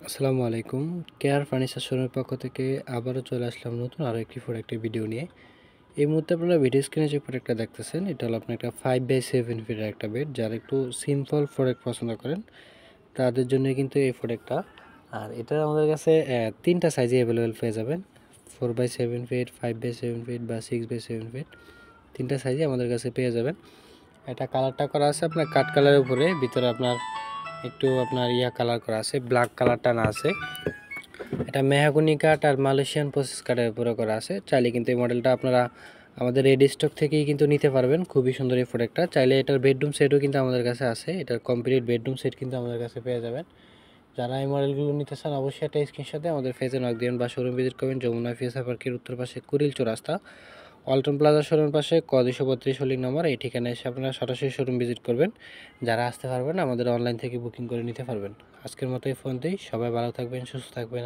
আসসালামু আলাইকুম। Care furniture শোরুমের পক্ষ থেকে আবারও চলে আসলাম নতুন আরও একটি প্রোডাক্টের ভিডিও নিয়ে। এই মুহূর্তে আপনারা ভিডিও স্ক্রিনে যে প্রোডাক্টটা দেখতেছেন, এটা হলো আপনার একটা 5x7 ফিটের একটা বেড। যারা একটু সিম্পল প্রোডাক্ট পছন্দ করেন, তাদের জন্য কিন্তু এই প্রোডাক্টটা। আর এটা আমাদের কাছে 3টা সাইজে অ্যাভেলেবেল পেয়ে যাবেন। 4x7 ফিট, 5x7 ফিট বা 6x7 ফিট। 3টা সাইজে আমাদের কাছে পেয়ে যাবেন। এটা কালারটা করা আছে আপনার কাঠ কালারের উপরে, ভিতরে আপনার একটু আপনার কালার করা আছে, ব্ল্যাক কালারটা না আছে। এটা মেহগনি কাঠ আর মালয়েশিয়ান প্রসেস কাঠের উপরে করা আছে। চাইলে কিন্তু এই মডেলটা আপনারা আমাদের রেডি স্টক থেকেই কিন্তু নিতে পারবেন। খুবই সুন্দর এই প্রোডাক্টটা। চাইলে এটার বেডরুম সেটও কিন্তু আমাদের কাছে আছে। এটার কমপ্লিট বেডরুম সেট কিন্তু আমাদের কাছে পেয়ে যাবেন। যারা এই মডেলগুলো নিতে চান অবশ্যই একটা স্ক্রিনশট দিয়ে আমাদের ফেজে নক দিবেন বা শোরুম ভিজিট করবেন। যমুনা ফিউচার পার্কের উত্তর পাশে কুড়িল চৌরাস্তা, ওয়ালটন প্লাজা শোরুমের পাশে ক 232 হলিং নম্বর। এই ঠিকানায় এসে আপনারা সরাসরি শোরুম ভিজিট করবেন। যারা আসতে পারবেন আমাদের অনলাইন থেকে বুকিং করে নিতে পারবেন। আজকের মতো এই ফোন দিই। সবাই ভালো থাকবেন, সুস্থ থাকবেন।